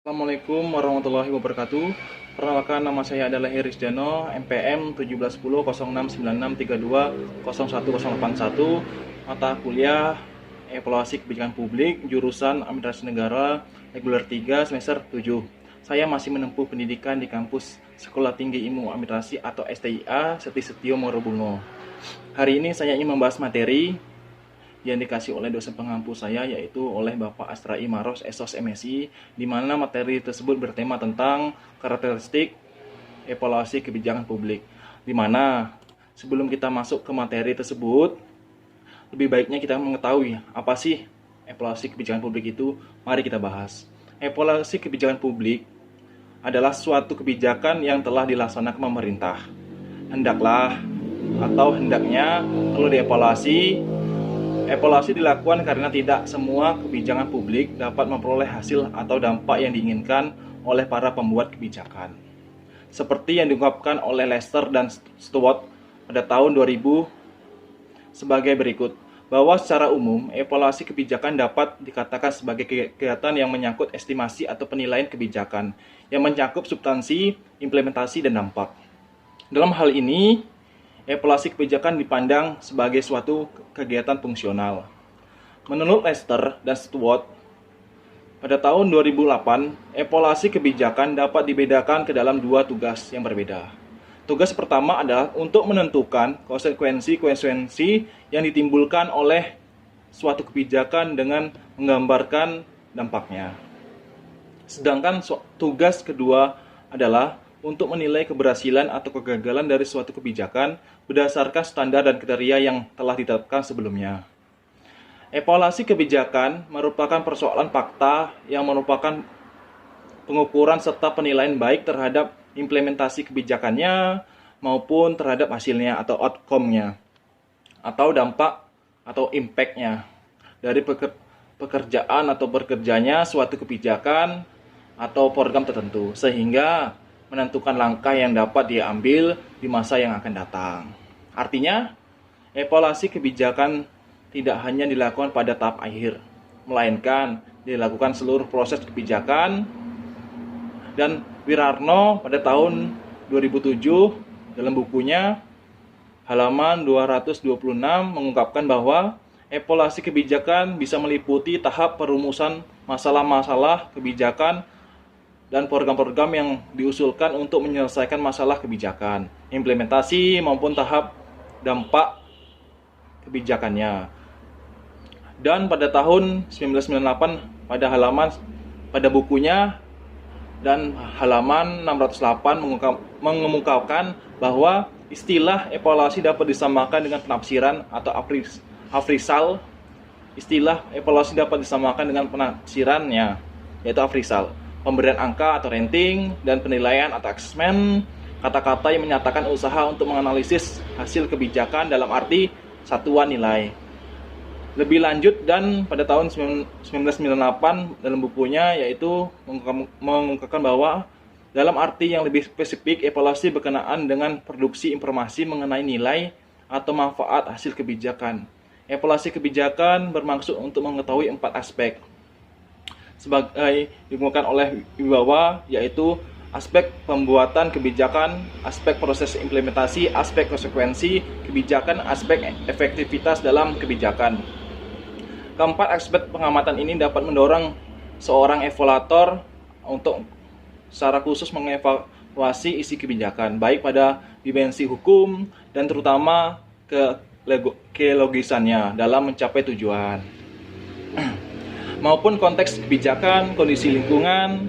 Assalamualaikum warahmatullahi wabarakatuh. Perkenalkan, nama saya adalah Heris Dano, MPM 1710069632010181, mata kuliah Evaluasi Kebijakan Publik, jurusan Administrasi Negara, reguler 3, semester 7. Saya masih menempuh pendidikan di kampus Sekolah Tinggi Ilmu Administrasi atau STIA Seti Setio Morobungo. Hari ini saya ingin membahas materi yang dikasih oleh dosen pengampu saya, yaitu oleh Bapak Astra Imaros, Esos MSI, di mana materi tersebut bertema tentang karakteristik evaluasi kebijakan publik. Di mana sebelum kita masuk ke materi tersebut, lebih baiknya kita mengetahui apa sih evaluasi kebijakan publik itu. Mari kita bahas. Evaluasi kebijakan publik adalah suatu kebijakan yang telah dilaksanakan pemerintah. Hendaknya perlu dievaluasi. Evaluasi dilakukan karena tidak semua kebijakan publik dapat memperoleh hasil atau dampak yang diinginkan oleh para pembuat kebijakan. Seperti yang diungkapkan oleh Lester dan Stewart pada tahun 2000 sebagai berikut, bahwa secara umum evaluasi kebijakan dapat dikatakan sebagai kegiatan yang menyangkut estimasi atau penilaian kebijakan yang mencakup substansi, implementasi, dan dampak. Dalam hal ini, evaluasi kebijakan dipandang sebagai suatu kegiatan fungsional. Menurut Lester dan Stewart, pada tahun 2008, evaluasi kebijakan dapat dibedakan ke dalam dua tugas yang berbeda. Tugas pertama adalah untuk menentukan konsekuensi yang ditimbulkan oleh suatu kebijakan dengan menggambarkan dampaknya. Sedangkan tugas kedua adalah untuk menilai keberhasilan atau kegagalan dari suatu kebijakan berdasarkan standar dan kriteria yang telah ditetapkan sebelumnya. Evaluasi kebijakan merupakan persoalan fakta yang merupakan pengukuran serta penilaian baik terhadap implementasi kebijakannya maupun terhadap hasilnya atau outcome-nya atau dampak atau impact-nya dari pekerjaan atau bekerjanya suatu kebijakan atau program tertentu, sehingga menentukan langkah yang dapat diambil di masa yang akan datang. Artinya, evaluasi kebijakan tidak hanya dilakukan pada tahap akhir, melainkan dilakukan seluruh proses kebijakan. Dan Wirarno pada tahun 2007 dalam bukunya halaman 226 mengungkapkan bahwa evaluasi kebijakan bisa meliputi tahap perumusan masalah-masalah kebijakan dan program-program yang diusulkan untuk menyelesaikan masalah kebijakan, implementasi maupun tahap dampak kebijakannya. Dan pada tahun 1998 pada bukunya dan halaman 608 mengungkapkan bahwa istilah evaluasi dapat disamakan dengan penafsiran atau afrisal. Istilah evaluasi dapat disamakan dengan penafsirannya, yaitu afrisal. Pemberian angka atau rating, dan penilaian atau assessment, kata-kata yang menyatakan usaha untuk menganalisis hasil kebijakan dalam arti satuan nilai. Lebih lanjut, dan pada tahun 1998 dalam bukunya yaitu mengungkapkan bahwa dalam arti yang lebih spesifik, evaluasi berkenaan dengan produksi informasi mengenai nilai atau manfaat hasil kebijakan. Evaluasi kebijakan bermaksud untuk mengetahui 4 aspek sebagai dikemukakan oleh Wibawa, yaitu aspek pembuatan kebijakan, aspek proses implementasi, aspek konsekuensi kebijakan, aspek efektivitas dalam kebijakan. Keempat aspek pengamatan ini dapat mendorong seorang evaluator untuk secara khusus mengevaluasi isi kebijakan, baik pada dimensi hukum dan terutama kelogisannya dalam mencapai tujuan, maupun konteks kebijakan, kondisi lingkungan,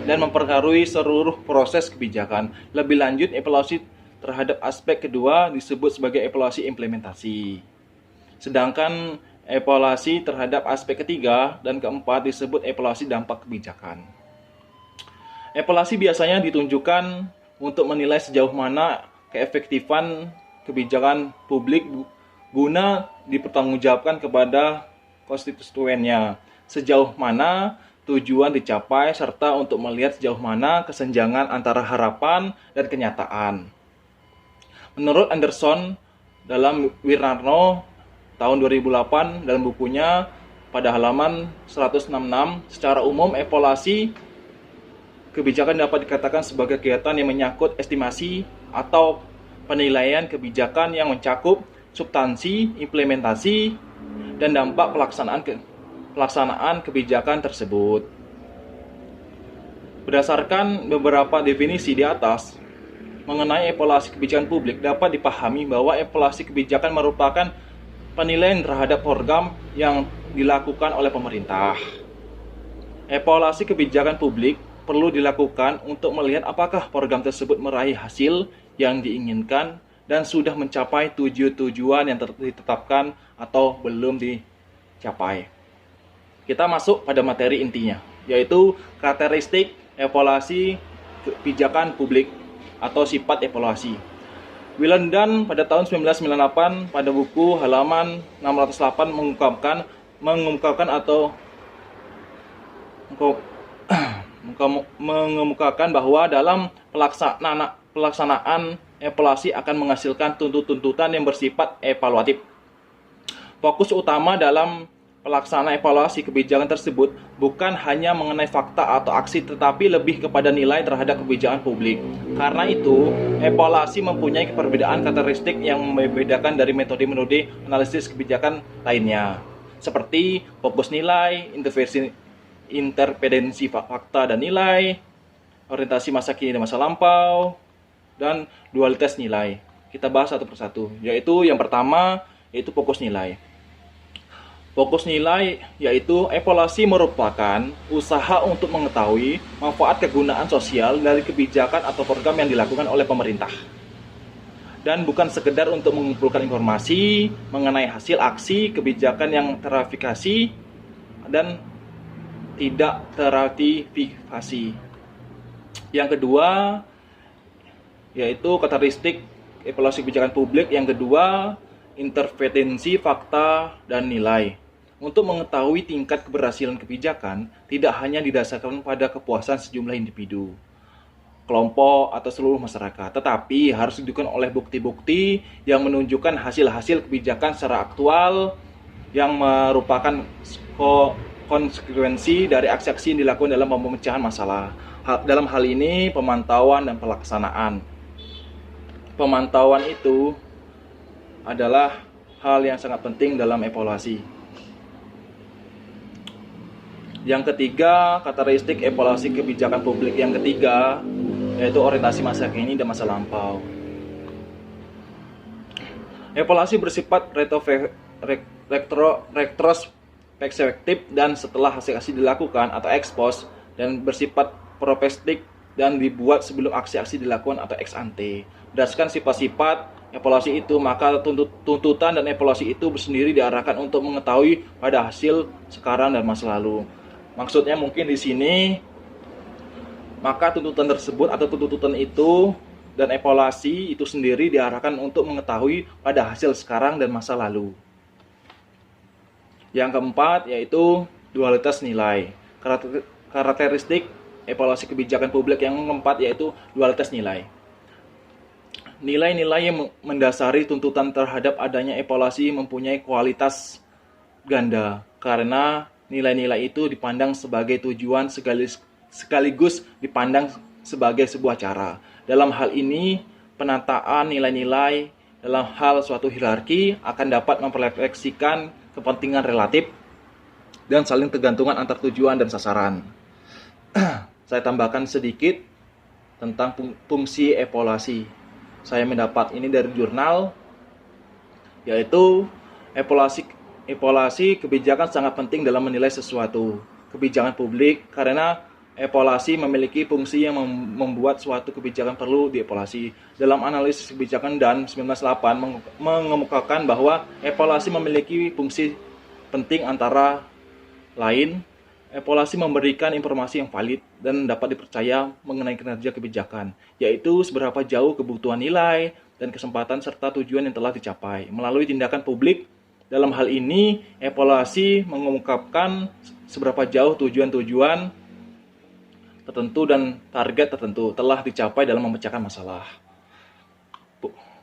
dan mempengaruhi seluruh proses kebijakan. Lebih lanjut, evaluasi terhadap aspek kedua disebut sebagai evaluasi implementasi. Sedangkan evaluasi terhadap aspek ketiga dan keempat disebut evaluasi dampak kebijakan. Evaluasi biasanya ditunjukkan untuk menilai sejauh mana keefektifan kebijakan publik guna dipertanggungjawabkan kepada konstituennya, sejauh mana tujuan dicapai, serta untuk melihat sejauh mana kesenjangan antara harapan dan kenyataan. Menurut Anderson dalam Wirarno tahun 2008 dalam bukunya pada halaman 166, secara umum evaluasi kebijakan dapat dikatakan sebagai kegiatan yang menyangkut estimasi atau penilaian kebijakan yang mencakup substansi, implementasi, dan dampak pelaksanaan kebijakan tersebut. Berdasarkan beberapa definisi di atas mengenai evaluasi kebijakan publik, dapat dipahami bahwa evaluasi kebijakan merupakan penilaian terhadap program yang dilakukan oleh pemerintah. Evaluasi kebijakan publik perlu dilakukan untuk melihat apakah program tersebut meraih hasil yang diinginkan dan sudah mencapai tujuan yang ditetapkan atau belum dicapai. Kita masuk pada materi intinya, yaitu karakteristik evaluasi kebijakan publik atau sifat evaluasi. Willendam pada tahun 1998 pada buku halaman 608 mengemukakan bahwa dalam pelaksanaan evaluasi akan menghasilkan tuntutan yang bersifat evaluatif. Fokus utama dalam pelaksanaan evaluasi kebijakan tersebut bukan hanya mengenai fakta atau aksi, tetapi lebih kepada nilai terhadap kebijakan publik. Karena itu, evaluasi mempunyai perbedaan karakteristik yang membedakan dari metode-metode analisis kebijakan lainnya, seperti fokus nilai, intervensi fakta dan nilai, orientasi masa kini dan masa lampau, dan dualitas nilai. Kita bahas satu persatu, yaitu yang pertama yaitu fokus nilai. Fokus nilai yaitu evaluasi merupakan usaha untuk mengetahui manfaat kegunaan sosial dari kebijakan atau program yang dilakukan oleh pemerintah, dan bukan sekedar untuk mengumpulkan informasi mengenai hasil aksi kebijakan yang terverifikasi dan tidak terverifikasi. Yang kedua yaitu karakteristik evaluasi kebijakan publik. Yang kedua, intervensi fakta dan nilai. Untuk mengetahui tingkat keberhasilan kebijakan tidak hanya didasarkan pada kepuasan sejumlah individu, kelompok, atau seluruh masyarakat, tetapi harus didukung oleh bukti-bukti yang menunjukkan hasil-hasil kebijakan secara aktual yang merupakan konsekuensi dari aksi-aksi yang dilakukan dalam pemecahan masalah. Dalam hal ini, pemantauan dan pelaksanaan. Pemantauan itu adalah hal yang sangat penting dalam evaluasi. Yang ketiga, karakteristik evaluasi kebijakan publik yang ketiga yaitu orientasi masa kini dan masa lampau. Evaluasi bersifat retrospektif dan setelah hasil-aksi dilakukan atau ex post, dan bersifat prospektif dan dibuat sebelum aksi-aksi dilakukan atau ex ante. Berdasarkan sifat-sifat evaluasi itu, maka tuntutan dan evaluasi itu sendiri diarahkan untuk mengetahui pada hasil sekarang dan masa lalu. Maksudnya mungkin di sini, maka tuntutan tersebut atau tuntutan itu dan evaluasi itu sendiri diarahkan untuk mengetahui pada hasil sekarang dan masa lalu. Yang keempat yaitu dualitas nilai. Karakteristik evaluasi kebijakan publik yang keempat yaitu dualitas nilai. Nilai-nilai yang mendasari tuntutan terhadap adanya evaluasi mempunyai kualitas ganda, karena nilai-nilai itu dipandang sebagai tujuan sekaligus dipandang sebagai sebuah cara. Dalam hal ini, penataan nilai-nilai dalam hal suatu hierarki akan dapat memperefleksikan kepentingan relatif dan saling tergantungan antar tujuan dan sasaran. Saya tambahkan sedikit tentang fungsi evaluasi. Saya mendapat ini dari jurnal, yaitu evaluasi kebijakan sangat penting dalam menilai sesuatu kebijakan publik, karena evaluasi memiliki fungsi yang membuat suatu kebijakan perlu dievaluasi. Dalam analisis kebijakan dan 1908 mengemukakan bahwa evaluasi memiliki fungsi penting, antara lain evaluasi memberikan informasi yang valid dan dapat dipercaya mengenai kinerja kebijakan, yaitu seberapa jauh kebutuhan nilai dan kesempatan serta tujuan yang telah dicapai melalui tindakan publik. Dalam hal ini, evaluasi mengungkapkan seberapa jauh tujuan-tujuan tertentu dan target tertentu telah dicapai dalam memecahkan masalah.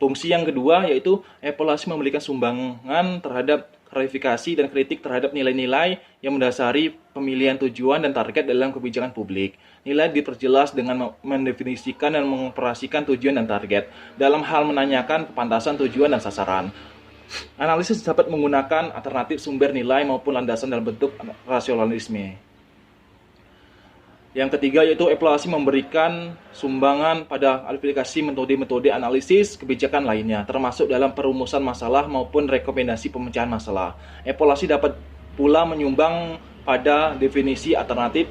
Fungsi yang kedua yaitu evaluasi memberikan sumbangan terhadap klarifikasi dan kritik terhadap nilai-nilai yang mendasari pemilihan tujuan dan target dalam kebijakan publik. Nilai diperjelas dengan mendefinisikan dan mengoperasikan tujuan dan target dalam hal menanyakan kepantasan tujuan dan sasaran. Analisis dapat menggunakan alternatif sumber nilai maupun landasan dalam bentuk rasionalisme. Yang ketiga yaitu evaluasi memberikan sumbangan pada aplikasi metode-metode analisis kebijakan lainnya, termasuk dalam perumusan masalah maupun rekomendasi pemecahan masalah. Evaluasi dapat pula menyumbang pada definisi alternatif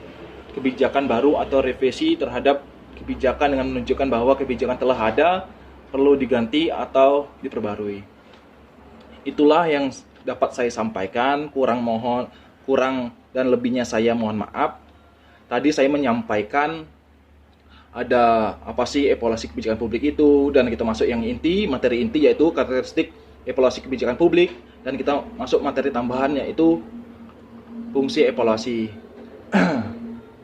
kebijakan baru atau revisi terhadap kebijakan dengan menunjukkan bahwa kebijakan telah ada, perlu diganti atau diperbarui. Itulah yang dapat saya sampaikan, kurang dan lebihnya saya mohon maaf. Tadi saya menyampaikan ada apa sih evaluasi kebijakan publik itu, dan kita masuk yang inti, materi inti yaitu karakteristik evaluasi kebijakan publik, dan kita masuk materi tambahan yaitu fungsi evaluasi.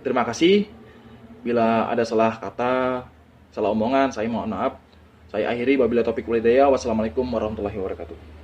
Terima kasih. Bila ada salah kata, salah omongan, saya mohon maaf. Saya akhiri, wabillahi taufiq wal hidayah. Wassalamualaikum warahmatullahi wabarakatuh.